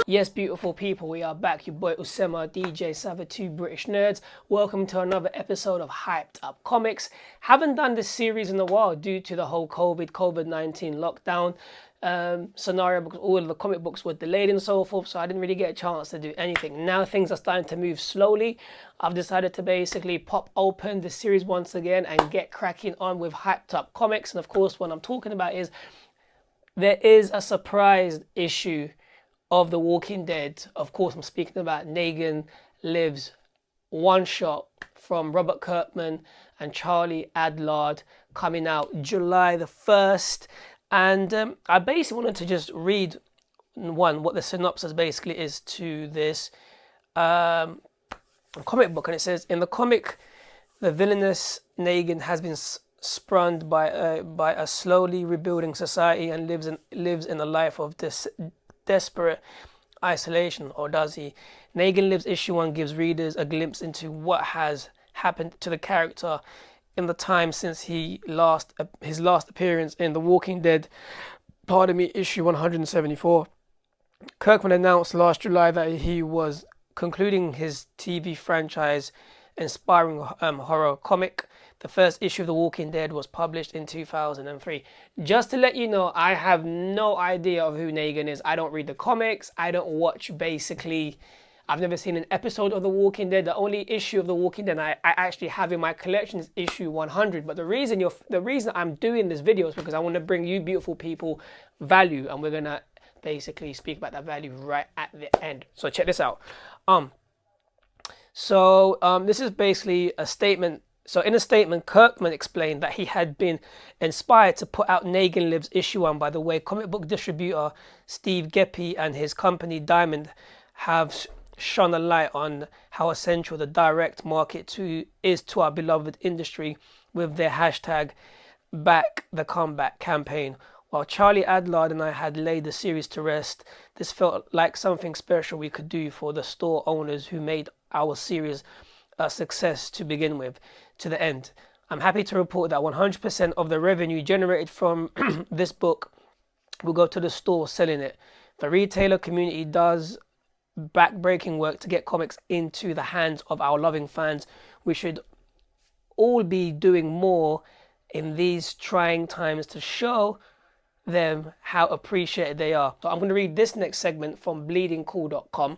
Yes, beautiful people, we are back. Your boy Usema, DJ Sava, two British nerds. Welcome to another episode of Hyped Up Comics. Haven't done this series in a while due to the whole COVID-19 lockdown scenario, because all of the comic books were delayed and so forth, so I didn't really get a chance to do anything. Now things are starting to move slowly. I've decided to basically pop open the series once again and get cracking on with Hyped Up Comics. And of course, what I'm talking about is there is a surprise issue of The Walking Dead. Of course, I'm speaking about Negen Lives one shot from Robert Kirkman and Charlie Adlard, coming out July the 1st. And I basically wanted to just read what the synopsis basically is to this comic book. And it says, in the comic, the villainous Negen has been sprung by a slowly rebuilding society and lives in a life of desperate isolation, or does he? Negen Lives issue 1 gives readers a glimpse into what has happened to the character in the time since his last appearance in The Walking Dead, issue 174. Kirkman announced last July that he was concluding his TV franchise inspiring horror comic. The first issue of The Walking Dead was published in 2003. Just to let you know, I have no idea of who Negen is. I don't read the comics. I don't watch, basically. I've never seen an episode of The Walking Dead. The only issue of The Walking Dead I actually have in my collection is issue 100. But the reason I'm doing this video is because I want to bring you beautiful people value, and we're gonna basically speak about that value right at the end. So check this out. This is basically a statement. So in a statement, Kirkman explained that he had been inspired to put out Negen Lives issue 1 by the way comic book distributor Steve Geppi and his company Diamond have shone a light on how essential the direct market is to our beloved industry with their hashtag Back the Comeback campaign. While Charlie Adlard and I had laid the series to rest, this felt like something special we could do for the store owners who made our series a success to begin with, to the end. I'm happy to report that 100% of the revenue generated from this book will go to the store selling it. The retailer community does back-breaking work to get comics into the hands of our loving fans. We should all be doing more in these trying times to show them how appreciated they are. So I'm going to read this next segment from bleedingcool.com.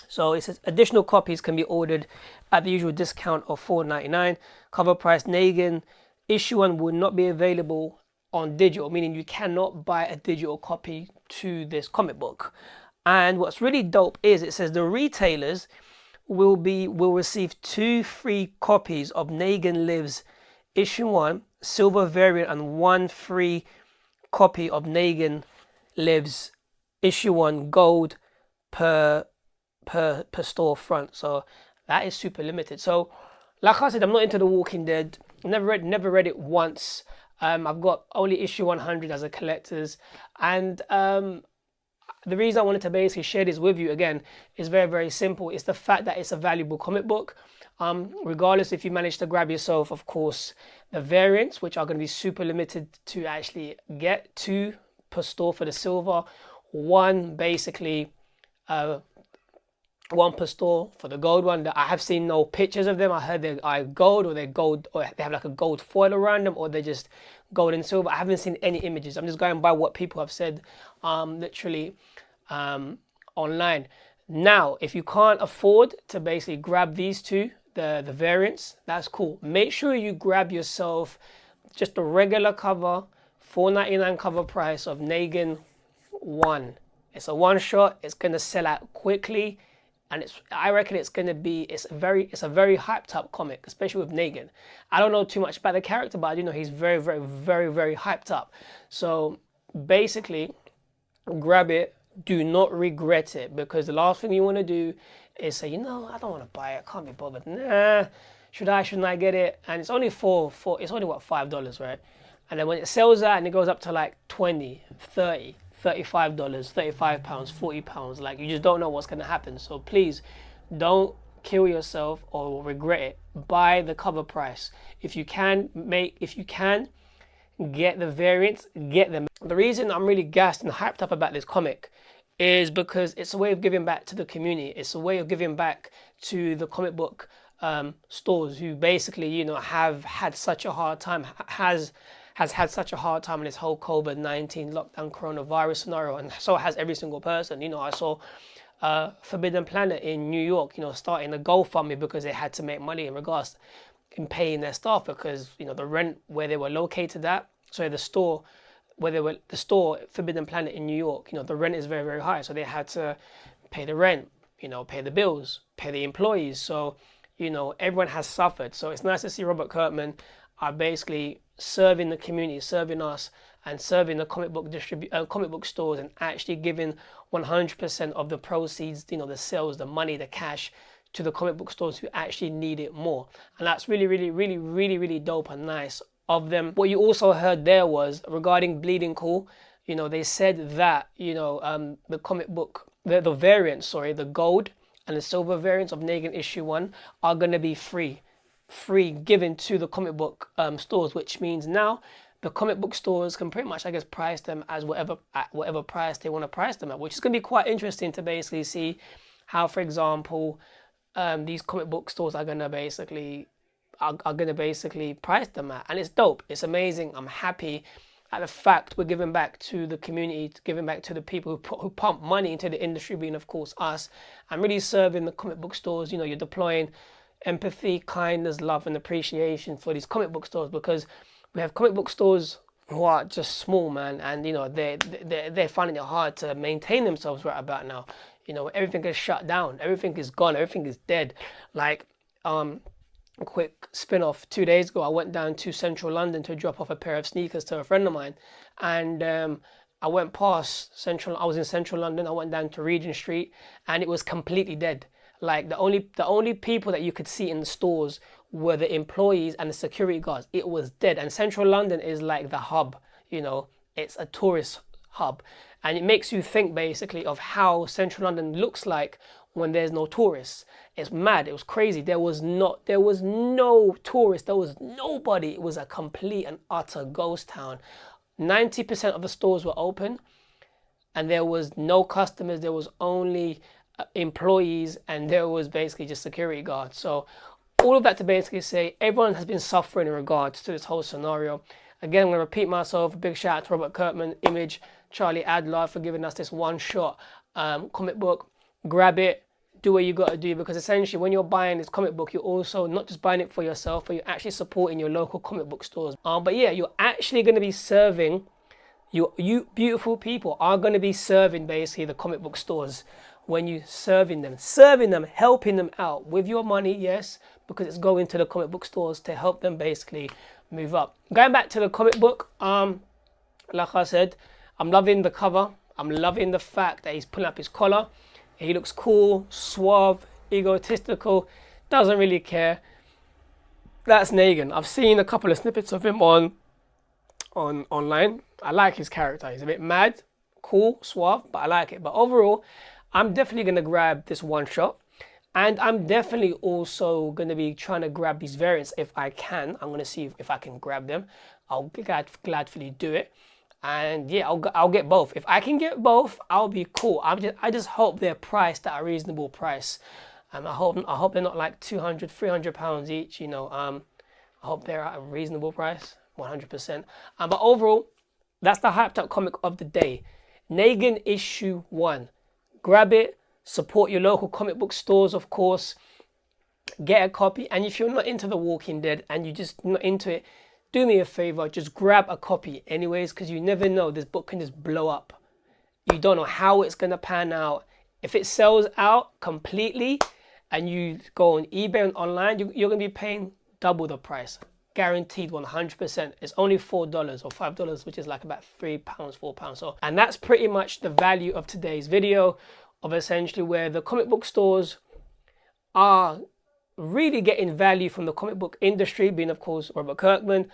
So it says additional copies can be ordered at the usual discount of $4.99. Cover price Negen issue 1 will not be available on digital, meaning you cannot buy a digital copy to this comic book. And what's really dope is it says the retailers will receive 2 free copies of Negen Lives issue 1 silver variant and 1 free copy of Negen Lives issue 1 gold per storefront. So that is super limited. So like I said, I'm not into The Walking Dead. Never read it once. I've got only issue 100 as a collector's, and the reason I wanted to basically share this with you again is very, very simple. It's the fact that it's a valuable comic book. Regardless if you manage to grab yourself, of course, the variants, which are going to be super limited to actually get 2 per store for the silver, 1 basically 1 per store for the gold one. I have seen no pictures of them. I heard they are gold, or they're gold, or they have like a gold foil around them, or they're just gold and silver. I haven't seen any images. I'm just going by what people have said literally online. Now, if you can't afford to basically grab these 2, the variants, that's cool. Make sure you grab yourself just a regular cover, $4.99 cover price of Negen 1. It's a one shot. It's gonna sell out quickly. And I reckon it's a very hyped up comic, especially with Negen. I don't know too much about the character, but I do know he's very, very, very, very hyped up. So basically, grab it. Do not regret it, because the last thing you want to do is say, I don't want to buy it. I can't be bothered. Nah, shouldn't I get it? And it's only it's only what, $5, right? And then when it sells out and it goes up to like 20, 30, $35, £35, £40, like you just don't know what's going to happen. So please don't kill yourself or regret it. Buy the cover price. If you can get the variants, get them. The reason I'm really gassed and hyped up about this comic is because it's a way of giving back to the community. It's a way of giving back to the comic book stores who basically, have had such a hard time, has had such a hard time in this whole COVID-19 lockdown coronavirus scenario, and so has every single person. I saw Forbidden Planet in New York, starting a GoFundMe because they had to make money in regards in paying their staff, because the rent where they were located at, so the store Forbidden Planet in New York, the rent is very, very high, so they had to pay the rent, pay the bills, pay the employees. So everyone has suffered. So it's nice to see Robert Kirkman are basically serving the community, serving us, and serving the comic book stores, and actually giving 100% of the proceeds, the sales, the money, the cash, to the comic book stores who actually need it more. And that's really, really, really, really, really dope and nice of them. What you also heard there was regarding Bleeding Cool. They said that the comic book, the variants, the gold and the silver variants of Negen issue 1 are going to be free given to the comic book stores, which means now the comic book stores can pretty much, I guess, price them as whatever price they want to price them at, which is going to be quite interesting to basically see how, for example, these comic book stores are going to basically price them at. And it's dope, it's amazing. I'm happy at the fact we're giving back to the community, giving back to the people who pump money into the industry, being of course us, and really serving the comic book stores. You're deploying empathy, kindness, love, and appreciation for these comic book stores, because we have comic book stores who are just small, man, and they're finding it hard to maintain themselves right about now. Everything is shut down, everything is gone, everything is dead. Like a quick spin-off, 2 days ago I went down to central London to drop off a pair of sneakers to a friend of mine, and I went past I was in central London, I went down to Regent Street, and it was completely dead. Like the only people that you could see in the stores were the employees and the security guards. It was dead. And central London is like the hub, it's a tourist hub, and it makes you think basically of how central London looks like when there's no tourists. It's mad. It was crazy. There was no tourists. There was nobody. It was a complete and utter ghost town. 90% of the stores were open, and there was no customers. There was only employees, and there was basically just security guards. So all of that to basically say everyone has been suffering in regards to this whole scenario. Again, I'm going to repeat myself. A big shout out to Robert Kirkman, Image, Charlie Adler for giving us this one-shot comic book. Grab it, do what you got to do, because essentially when you're buying this comic book, you're also not just buying it for yourself, but you're actually supporting your local comic book stores. But yeah, you're actually going to be serving, you beautiful people are going to be serving basically the comic book stores when you serving them, helping them out with your money, yes, because it's going to the comic book stores to help them basically move up. Going back to the comic book, like I said, I'm loving the cover. I'm loving the fact that he's pulling up his collar. He looks cool, suave, egotistical, doesn't really care. That's Negen. I've seen a couple of snippets of him online. I like his character. He's a bit mad, cool, suave, but I like it. But overall, I'm definitely going to grab this one shot, and I'm definitely also going to be trying to grab these variants if I can. I'm going to see if I can grab them. I'll gladly do it, and yeah, I'll get both. If I can get both, I'll be cool. I just hope they're priced at a reasonable price. I hope they're not like 200, 300 pounds each. I hope they're at a reasonable price, 100%. But overall, that's the hyped up comic of the day, Negen issue 1. Grab it, support your local comic book stores, of course. Get a copy, and if you're not into The Walking Dead and you're just not into it, do me a favor, just grab a copy anyways, because you never know, this book can just blow up. You don't know how it's going to pan out. If it sells out completely and you go on eBay and online, you're going to be paying double the price. Guaranteed 100%. It's only $4 or $5, which is like about £3, £4. So, and that's pretty much the value of today's video, of essentially where the comic book stores are really getting value from the comic book industry, being of course Robert Kirkman,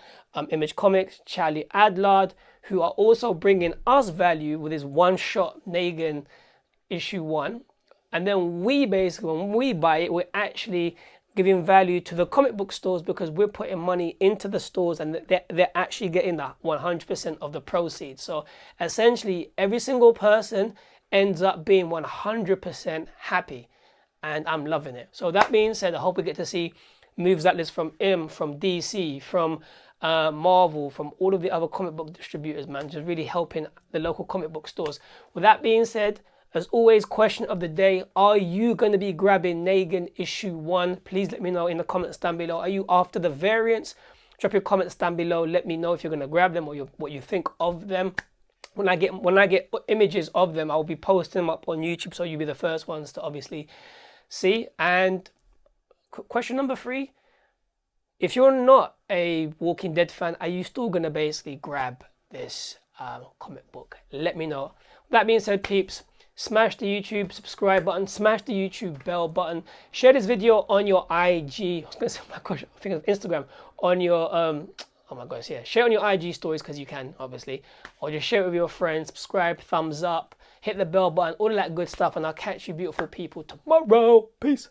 Image Comics, Charlie Adlard, who are also bringing us value with his one-shot Negen issue 1. And then we basically, when we buy it, we're actually giving value to the comic book stores, because we're putting money into the stores and they're actually getting that 100% of the proceeds. So essentially every single person, ends up being 100% happy, and I'm loving it. So that being said, I hope we get to see moves like this from from DC, from Marvel, from all of the other comic book distributors, man, just really helping the local comic book stores. With that being said, as always, question of the day, are you going to be grabbing Negen issue 1? Please let me know in the comments down below. Are you after the variants? Drop your comments down below. Let me know if you're going to grab them or what you think of them. When I get images of them, I'll be posting them up on YouTube, so you'll be the first ones to obviously see. And question number 3, if you're not a Walking Dead fan, are you still going to basically grab this comic book? Let me know. That being said, peeps, smash the YouTube subscribe button, smash the YouTube bell button, share this video on your IG, I was going to say, oh my gosh, I think it's Instagram, on your, oh my gosh, yeah, share on your IG stories because you can, obviously, or just share it with your friends, subscribe, thumbs up, hit the bell button, all of that good stuff, and I'll catch you beautiful people tomorrow. Peace.